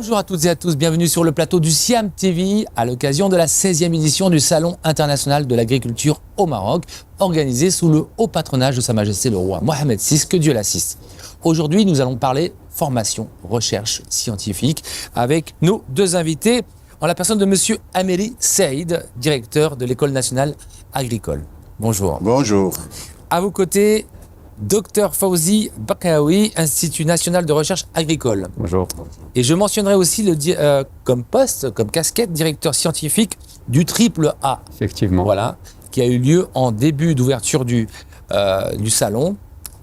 Bonjour à toutes et à tous, bienvenue sur le plateau du Siam TV à l'occasion de la 16e édition du Salon international de l'agriculture au Maroc, organisé sous le haut patronage de Sa Majesté le roi Mohamed VI, que Dieu l'assiste. Aujourd'hui, nous allons parler formation, recherche scientifique avec nos deux invités, en la personne de Monsieur Amélie Saïd, directeur de l'École nationale agricole. Bonjour. Bonjour. À vos côtés, Dr Fawzi Bakaoui, Institut national de recherche agricole. Bonjour. Et je mentionnerai aussi comme poste, comme casquette, directeur scientifique du Triple A. Effectivement. Voilà, qui a eu lieu en début d'ouverture du salon,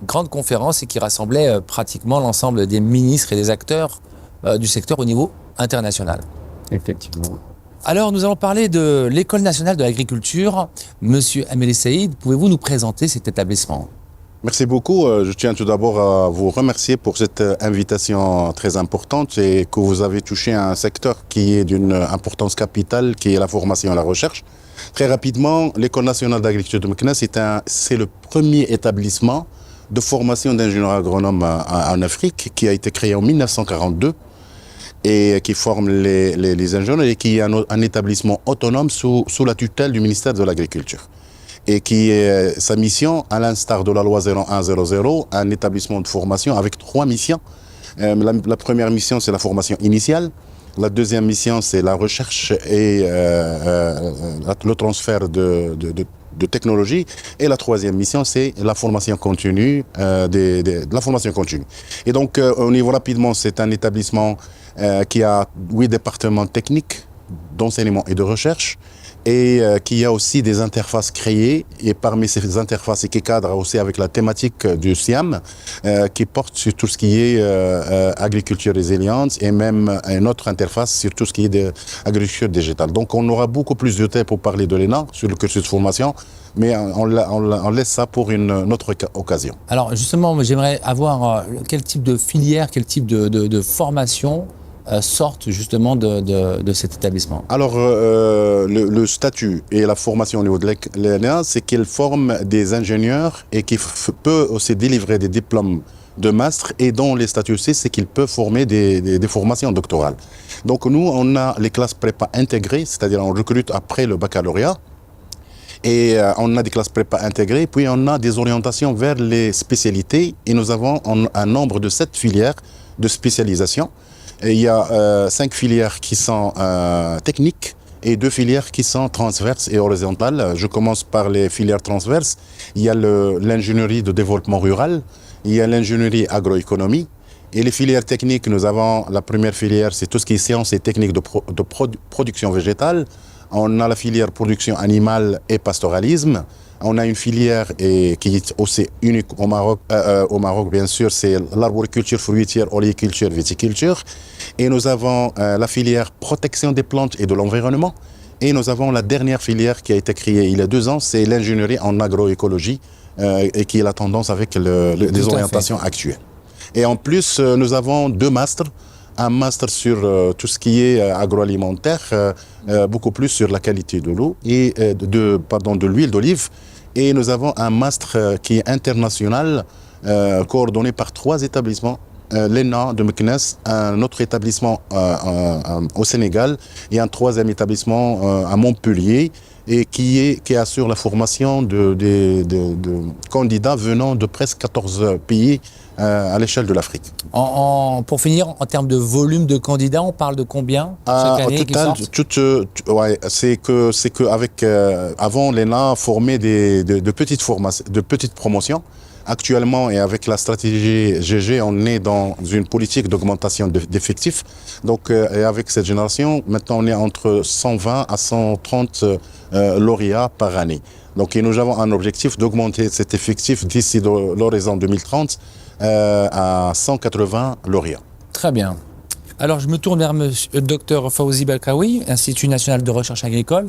grande conférence et qui rassemblait pratiquement l'ensemble des ministres et des acteurs du secteur au niveau international. Effectivement. Alors, nous allons parler de l'École nationale de l'agriculture. Monsieur Amélie Saïd, pouvez-vous nous présenter cet établissement ? Merci beaucoup. Je tiens tout d'abord à vous remercier pour cette invitation très importante et que vous avez touché un secteur qui est d'une importance capitale, qui est la formation et la recherche. Très rapidement, l'École nationale d'agriculture de Meknès, c'est le premier établissement de formation d'ingénieurs agronomes en Afrique qui a été créé en 1942 et qui forme les ingénieurs et qui est un établissement autonome sous la tutelle du ministère de l'Agriculture. Et qui est sa mission, à l'instar de la loi 0100, un établissement de formation avec 3 missions. La première mission, c'est la formation initiale. La deuxième mission, c'est la recherche et le transfert de technologie. Et la troisième mission, c'est la formation continue, la formation continue. Et donc, au niveau rapidement, c'est un établissement qui a 8 départements techniques d'enseignement et de recherche, et qui a aussi des interfaces créées, et parmi ces interfaces et qui cadrent aussi avec la thématique du SIAM, qui porte sur tout ce qui est agriculture résiliente, et même une autre interface sur tout ce qui est agriculture digitale. Donc on aura beaucoup plus de temps pour parler de l'ENA sur le cursus de formation, mais on laisse ça pour une autre occasion. Alors justement, j'aimerais avoir quel type de filière, quel type de formation sortent justement de cet établissement. Alors, le statut et la formation au niveau de l'ENA, c'est qu'elle forme des ingénieurs et qui peut aussi délivrer des diplômes de master, et dont les statuts aussi, c'est qu'il peut former des formations doctorales. Donc nous, on a les classes prépa intégrées, c'est-à-dire on recrute après le baccalauréat, et on a des classes prépa intégrées, puis on a des orientations vers les spécialités, et nous avons un nombre de 7 filières de spécialisation. Et il y a 5 filières qui sont techniques et 2 filières qui sont transverses et horizontales. Je commence par les filières transverses. Il y a l'ingénierie de développement rural, il y a l'ingénierie agroéconomie. Et les filières techniques, nous avons la première filière, c'est tout ce qui est sciences et techniques de production végétale. On a la filière production animale et pastoralisme. On a une filière qui est aussi unique au Maroc, bien sûr, c'est l'arboriculture fruitière, oléiculture, viticulture. Et nous avons la filière protection des plantes et de l'environnement. Et nous avons la dernière filière qui a été créée il y a 2 ans, c'est l'ingénierie en agroécologie, et qui est la tendance avec les orientations actuelles. Et en plus, nous avons 2 masters. Un master sur tout ce qui est agroalimentaire, beaucoup plus sur la qualité de l'eau et de l'huile d'olive. Et nous avons un master qui est international, coordonné par 3 établissements. L'ENA de Meknès, un autre établissement au Sénégal et un 3e établissement à Montpellier, et qui assure la formation de candidats venant de presque 14 pays à l'échelle de l'afrique. Pour finir, en termes de volume de candidats, on parle de combien chaque année? Au total, c'est que avec avant l'ENA formait de petites promotions. Actuellement, et avec la stratégie GG, on est dans une politique d'augmentation d'effectifs. Donc, et avec cette génération, maintenant, on est entre 120 à 130 lauréats par année. Donc, et nous avons un objectif d'augmenter cet effectif d'ici l'horizon 2030 à 180 lauréats. Très bien. Alors, je me tourne vers le docteur Fawzi Bakaoui, Institut national de recherche agricole.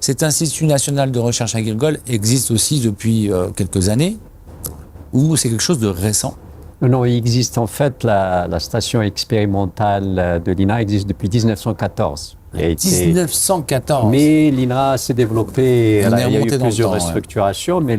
Cet Institut national de recherche agricole existe aussi depuis quelques années, ou c'est quelque chose de récent? Non, il existe en fait, la station expérimentale de l'INA existe depuis 1914. 1914. Mais l'INA s'est développée, il y a eu plusieurs restructurations, mais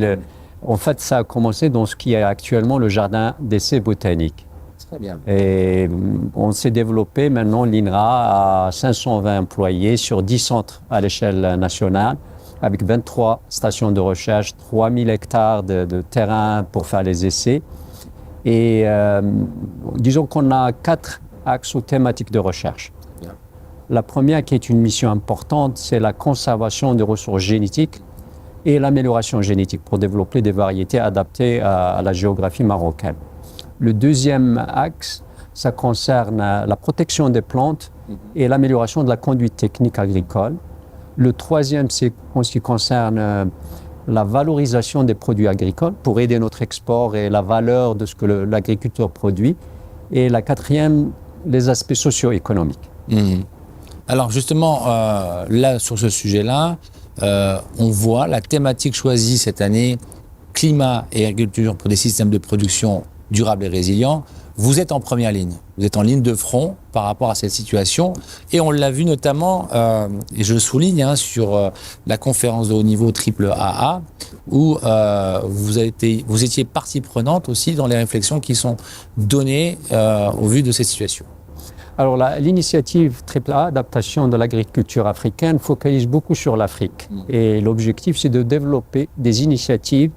en fait, ça a commencé dans ce qui est actuellement le jardin d'essai botanique. Très bien. Et on s'est développé, maintenant l'INRA a 520 employés sur 10 centres à l'échelle nationale, avec 23 stations de recherche, 3000 hectares de terrain pour faire les essais. Et disons qu'on a 4 axes ou thématiques de recherche. Bien. La première, qui est une mission importante, c'est la conservation des ressources génétiques et l'amélioration génétique pour développer des variétés adaptées à la géographie marocaine. Le deuxième axe, ça concerne la protection des plantes et l'amélioration de la conduite technique agricole. Le troisième, c'est en ce qui concerne la valorisation des produits agricoles pour aider notre export et la valeur de ce que l'agriculteur produit. Et la quatrième, les aspects socio-économiques. Alors justement, là, sur ce sujet-là, on voit la thématique choisie cette année, climat et agriculture pour des systèmes de production durables et résilients. Vous êtes en première ligne, vous êtes en ligne de front par rapport à cette situation. Et on l'a vu notamment, et je le souligne, sur la conférence de haut niveau AAA, où vous étiez partie prenante aussi dans les réflexions qui sont données au vu de cette situation. Alors l'initiative AAA, adaptation de l'agriculture africaine, focalise beaucoup sur l'Afrique. Et l'objectif, c'est de développer des initiatives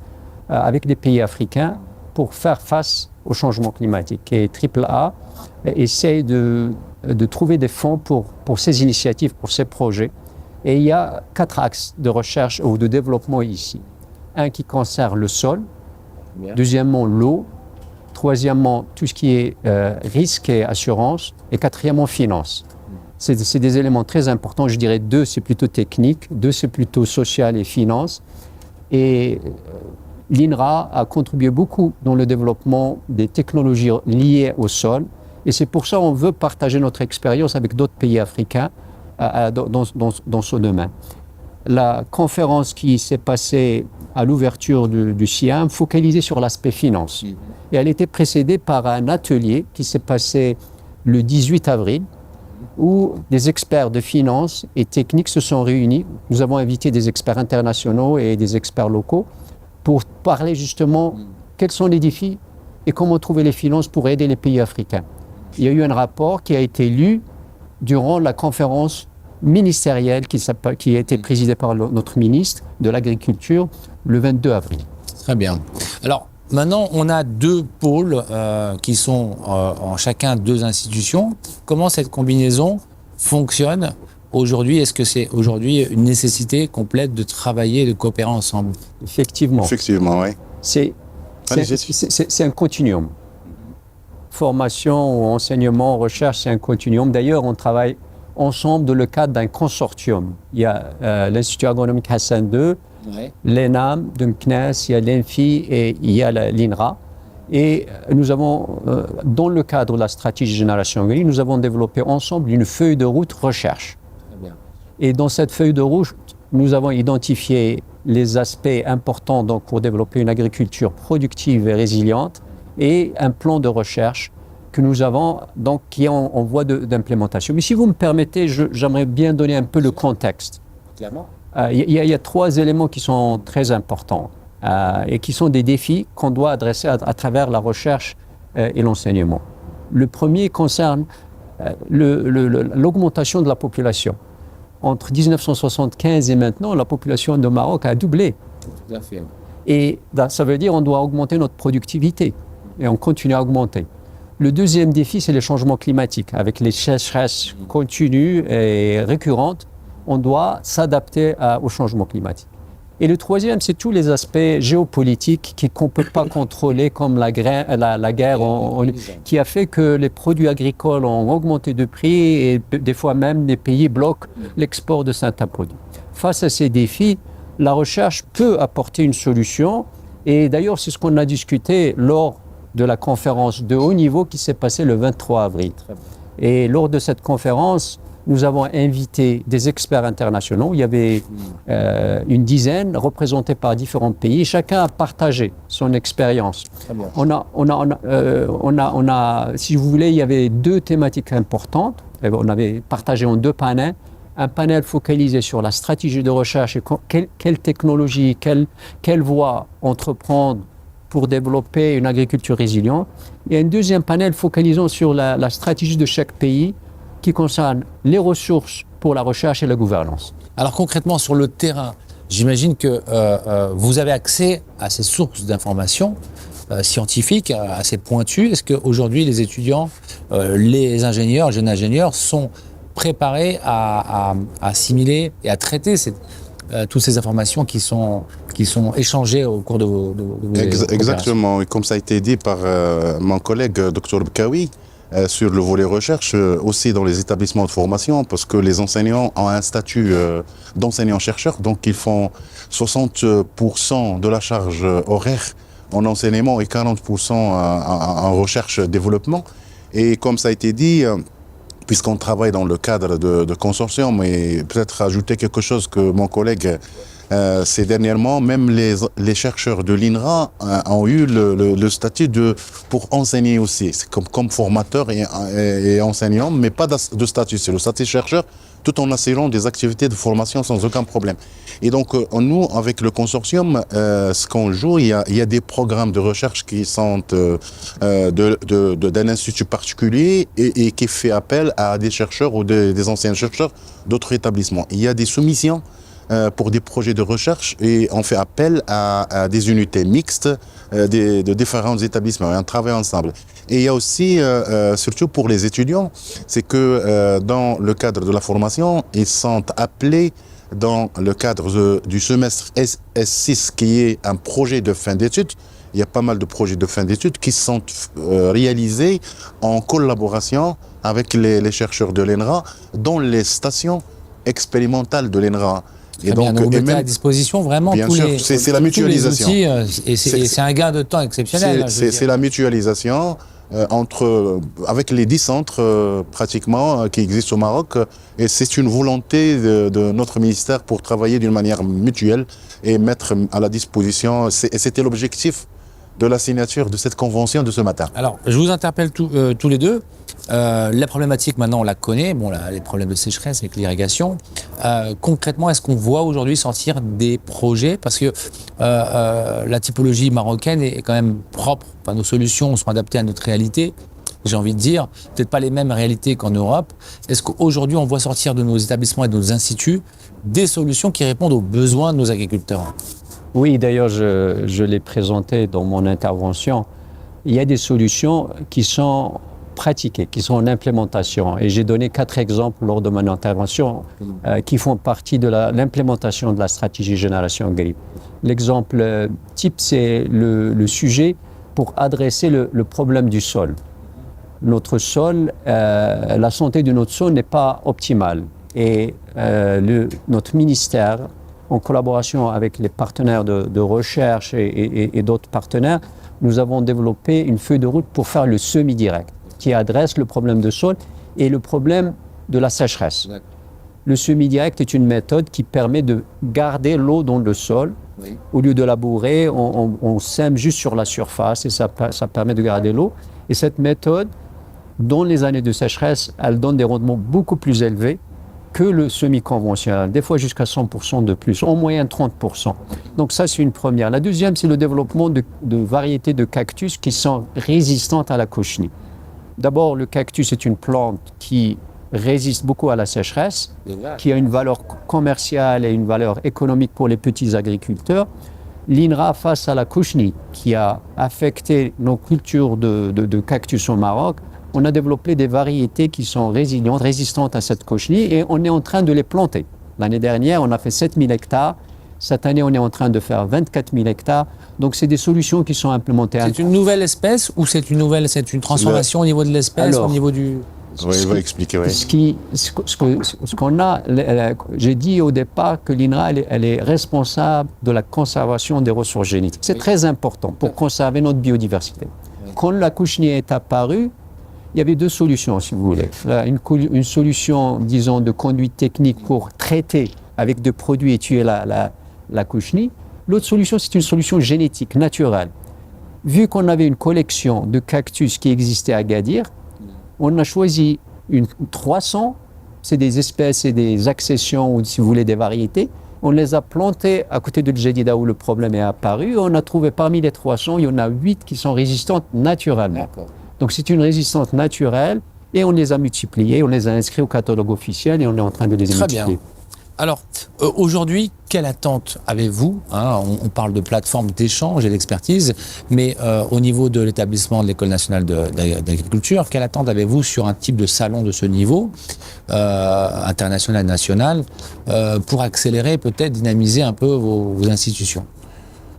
avec des pays africains pour faire face au changement climatique. Et AAA essaye de trouver des fonds pour ces initiatives, pour ces projets. Et il y a 4 axes de recherche ou de développement ici. Un qui concerne le sol, deuxièmement l'eau, troisièmement tout ce qui est risque et assurance, et quatrièmement finance. C'est des éléments très importants. Je dirais 2, c'est plutôt technique, 2, c'est plutôt social et finance. Et l'INRA a contribué beaucoup dans le développement des technologies liées au sol. Et c'est pour ça qu'on veut partager notre expérience avec d'autres pays africains dans ce domaine. La conférence qui s'est passée à l'ouverture du SIAM focalisait sur l'aspect finance. Et elle était précédée par un atelier qui s'est passé le 18 avril, où des experts de finance et techniques se sont réunis. Nous avons invité des experts internationaux et des experts locaux pour parler justement quels sont les défis et comment trouver les finances pour aider les pays africains. Il y a eu un rapport qui a été lu durant la conférence ministérielle qui a été présidée par notre ministre de l'Agriculture le 22 avril. Très bien. Alors, maintenant, on a 2 pôles qui sont en chacun 2 institutions. Comment cette combinaison fonctionne aujourd'hui? Est-ce que c'est aujourd'hui une nécessité complète de travailler et de coopérer ensemble? Effectivement. Effectivement, oui. C'est un continuum. Formation, enseignement, recherche, c'est un continuum. D'ailleurs, on travaille ensemble dans le cadre d'un consortium. Il y a l'Institut agronomique Hassan II, l'ENAM de Meknès, il y a l'ENFI et il y a l'INRA. Et nous avons, dans le cadre de la stratégie Génération Green, nous avons développé ensemble une feuille de route recherche. Et dans cette feuille de route, nous avons identifié les aspects importants donc, pour développer une agriculture productive et résiliente et un plan de recherche que nous avons, donc, qui est en voie d'implémentation. Mais si vous me permettez, j'aimerais bien donner un peu le contexte. Clairement. Il y a 3 éléments qui sont très importants et qui sont des défis qu'on doit adresser à travers la recherche et l'enseignement. Le premier concerne l'augmentation de la population. Entre 1975 et maintenant, la population du Maroc a doublé. Tout à fait. Et ça veut dire qu'on doit augmenter notre productivité et on continue à augmenter. Le deuxième défi, c'est les changements climatiques. Avec les sécheresses continues et récurrentes, on doit s'adapter au changement climatique. Et le troisième, c'est tous les aspects géopolitiques qu'on ne peut pas contrôler, comme la guerre qui a fait que les produits agricoles ont augmenté de prix et des fois même les pays bloquent l'export de certains produits. Face à ces défis, la recherche peut apporter une solution. Et d'ailleurs, c'est ce qu'on a discuté lors de la conférence de haut niveau qui s'est passée le 23 avril. Et lors de cette conférence, nous avons invité des experts internationaux. Il y avait une dizaine représentés par différents pays. Chacun a partagé son expérience. Si vous voulez, il y avait 2 thématiques importantes. On avait partagé en 2 panels. Un panel focalisé sur la stratégie de recherche et quelle technologie, quelle voie entreprendre pour développer une agriculture résiliente. Et un deuxième panel focalisant sur la stratégie de chaque pays qui concerne les ressources pour la recherche et la gouvernance. Alors concrètement, sur le terrain, j'imagine que vous avez accès à ces sources d'informations scientifiques assez pointues. Est-ce qu'aujourd'hui, les étudiants, les ingénieurs, jeunes ingénieurs, sont préparés à assimiler et à traiter toutes ces informations qui sont échangées au cours de vos Exactement. Et comme ça a été dit par mon collègue Dr Bkawi, sur le volet recherche, aussi dans les établissements de formation, parce que les enseignants ont un statut d'enseignants-chercheurs, donc ils font 60% de la charge horaire en enseignement et 40% en recherche-développement. Et comme ça a été dit, puisqu'on travaille dans le cadre de consortium, et peut-être rajouter quelque chose que mon collègue, c'est dernièrement, même les chercheurs de l'INRA ont eu le statut pour enseigner aussi. C'est comme formateur et enseignant, mais pas de statut. C'est le statut chercheur, tout en assurant des activités de formation sans aucun problème. Et donc, nous, avec le consortium, ce qu'on joue, il y a des programmes de recherche qui sont d'un institut particulier et qui fait appel à des chercheurs ou des anciens chercheurs d'autres établissements. Il y a des soumissions pour des projets de recherche et on fait appel à des unités mixtes de différents établissements et on travaille ensemble. Et il y a aussi, surtout pour les étudiants, c'est que dans le cadre de la formation, ils sont appelés dans le cadre du semestre S6 qui est un projet de fin d'études. Il y a pas mal de projets de fin d'études qui sont réalisés en collaboration avec les chercheurs de l'INRA dans les stations expérimentales de l'INRA. Et donc, vous mettez à disposition vraiment bien tous sûr, les, c'est la mutualisation. Tous les outils, et c'est un gain de temps exceptionnel. C'est la mutualisation avec les 10 centres pratiquement qui existent au Maroc. Et c'est une volonté de notre ministère pour travailler d'une manière mutuelle et mettre à la disposition. Et c'était l'objectif de la signature de cette convention de ce matin. Alors, je vous interpelle tous les deux. La problématique, maintenant, on la connaît. Bon, les problèmes de sécheresse avec l'irrigation. Concrètement, est-ce qu'on voit aujourd'hui sortir des projets? Parce que la typologie marocaine est quand même propre. Enfin, nos solutions sont adaptées à notre réalité. J'ai envie de dire, peut-être pas les mêmes réalités qu'en Europe. Est-ce qu'aujourd'hui, on voit sortir de nos établissements et de nos instituts des solutions qui répondent aux besoins de nos agriculteurs? Oui, d'ailleurs, je l'ai présenté dans mon intervention. Il y a des solutions qui sont pratiquées, qui sont en implémentation. Et j'ai donné 4 exemples lors de mon intervention qui font partie de l'implémentation de la stratégie Génération Green. L'exemple type, c'est le sujet pour adresser le problème du sol. Notre sol, la santé de notre sol n'est pas optimale. Et notre ministère, en collaboration avec les partenaires de recherche et d'autres partenaires, nous avons développé une feuille de route pour faire le semis direct, qui adresse le problème de sol et le problème de la sécheresse. Le semis direct est une méthode qui permet de garder l'eau dans le sol. Oui. Au lieu de labourer, on sème juste sur la surface et ça permet de garder l'eau. Et cette méthode, dans les années de sécheresse, elle donne des rendements beaucoup plus élevés que le semi-conventionnel, des fois jusqu'à 100% de plus, en moyenne 30%. Donc ça, c'est une première. La deuxième, c'est le développement de variétés de cactus qui sont résistantes à la cochenille. D'abord, le cactus est une plante qui résiste beaucoup à la sécheresse, qui a une valeur commerciale et une valeur économique pour les petits agriculteurs. L'INRA, face à la cochenille qui a affecté nos cultures de cactus au Maroc, on a développé des variétés qui sont résilientes, résistantes à cette cochenille et on est en train de les planter. L'année dernière, on a fait 7000 hectares. Cette année, on est en train de faire 24 000 hectares. Donc, c'est des solutions qui sont implémentées. C'est une nouvelle espèce ou c'est une transformation au niveau de l'espèce, au niveau du... Oui, il va expliquer, oui. Ce qu'on a, j'ai dit au départ que l'INRA, elle est responsable de la conservation des ressources génétiques. C'est très important pour conserver notre biodiversité. Quand la cochenille est apparue, il y avait 2 solutions, si vous voulez. Une solution, disons, de conduite technique pour traiter avec des produits et tuer la cochenille. L'autre solution, c'est une solution génétique, naturelle. Vu qu'on avait une collection de cactus qui existait à Agadir, on a choisi 300, c'est des espèces et des accessions, ou si vous voulez, des variétés, On les a plantés à côté de Djedida où le problème est apparu. On a trouvé parmi les 300, il y en a 8 qui sont résistantes naturellement. Donc c'est une résistance naturelle et on les a multipliées, on les a inscrits au catalogue officiel et on est en train de les multiplier. Très bien. Alors, aujourd'hui, quelle attente avez-vous, hein, on parle de plateforme d'échange et d'expertise, mais au niveau de l'établissement de l'École nationale d'agriculture, quelle attente avez-vous sur un type de salon de ce niveau, international, national, pour accélérer, peut-être dynamiser un peu vos institutions?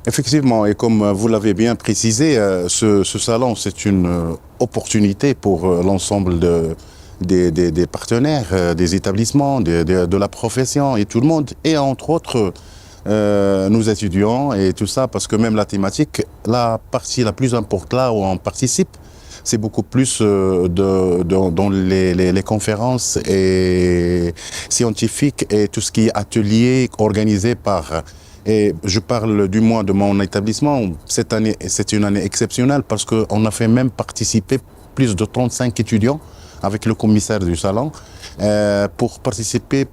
Effectivement, et comme vous l'avez bien précisé, ce salon, c'est une opportunité pour l'ensemble des partenaires, des établissements, de la profession et tout le monde, et entre autres nous étudiants et tout ça, parce que même la thématique, la partie la plus importante là où on participe, c'est beaucoup plus dans les conférences et scientifiques et tout ce qui est atelier organisé par... Et je parle du moins de mon établissement. Cette année, c'est une année exceptionnelle parce qu'on a fait même participer plus de 35 étudiants avec le commissaire du salon pour participer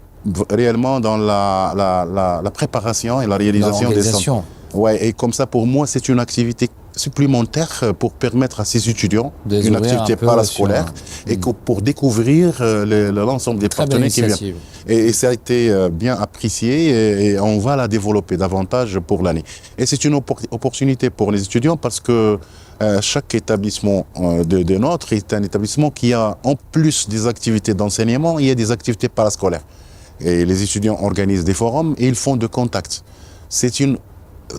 réellement dans la préparation et la réalisation des salons. Ouais, et comme ça, pour moi, c'est une activité supplémentaire pour permettre à ces étudiants une activité parascolaire et pour découvrir l'ensemble des partenaires qui viennent. Et ça a été bien apprécié et on va la développer davantage pour l'année. Et c'est une opportunité pour les étudiants parce que chaque établissement de nôtre est un établissement qui a, en plus des activités d'enseignement, il y a des activités parascolaires. Et les étudiants organisent des forums et ils font de contacts. C'est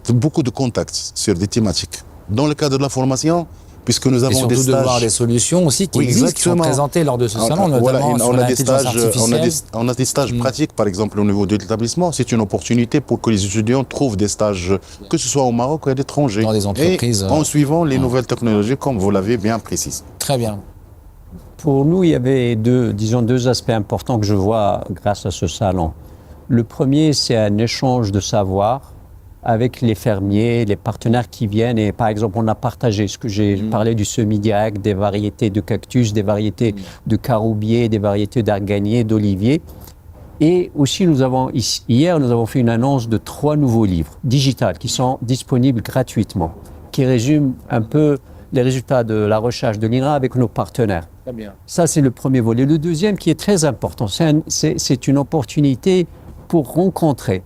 beaucoup de contacts sur des thématiques. Dans le cadre de la formation, puisque nous avons des stages... de voir des solutions aussi qui existent, qui sont présentées lors de ce salon, notamment sur l'intelligence artificielle. On a des stages pratiques, par exemple, au niveau de l'établissement. C'est une opportunité pour que les étudiants trouvent des stages, que ce soit au Maroc ou à l'étranger. Dans des entreprises. Et en suivant les nouvelles technologies, comme vous l'avez bien précisé. Très bien. Pour nous, il y avait deux aspects importants que je vois grâce à ce salon. Le premier, c'est un échange de savoir avec les fermiers, les partenaires qui viennent. Et par exemple, on a partagé ce que j'ai parlé du semi-direct, des variétés de cactus, des variétés de caroubiers, des variétés d'arganiers, d'oliviers. Et aussi, hier, nous avons fait une annonce de 3 nouveaux livres digitaux qui sont disponibles gratuitement, qui résument un peu les résultats de la recherche de l'INRA avec nos partenaires. Très bien. Ça, c'est le premier volet. Le deuxième, qui est très important, c'est une opportunité pour rencontrer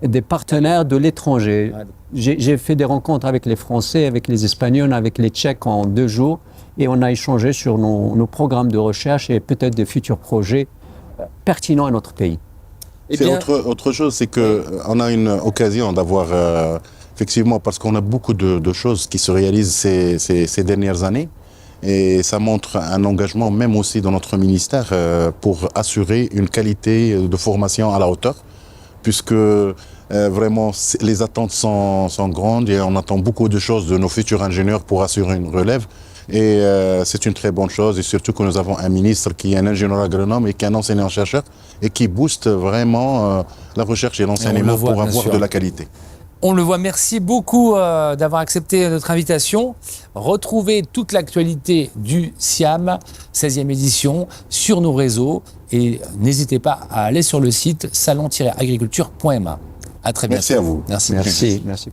des partenaires de l'étranger. J'ai fait des rencontres avec les Français, avec les Espagnols, avec les Tchèques en 2 jours et on a échangé sur nos programmes de recherche et peut-être des futurs projets pertinents à notre pays. Autre chose, c'est qu'on a une occasion d'avoir, effectivement, parce qu'on a beaucoup de choses qui se réalisent ces dernières années et ça montre un engagement même aussi dans notre ministère pour assurer une qualité de formation à la hauteur. Puisque vraiment les attentes sont grandes et on attend beaucoup de choses de nos futurs ingénieurs pour assurer une relève. Et c'est une très bonne chose, et surtout que nous avons un ministre qui est un ingénieur agronome et qui est un enseignant-chercheur et qui booste vraiment la recherche et l'enseignement pour avoir de la qualité. On le voit, merci beaucoup d'avoir accepté notre invitation. Retrouvez toute l'actualité du SIAM, 16e édition, sur nos réseaux. Et n'hésitez pas à aller sur le site salon-agriculture.ma. À très bientôt. Merci à vous. Merci. Merci.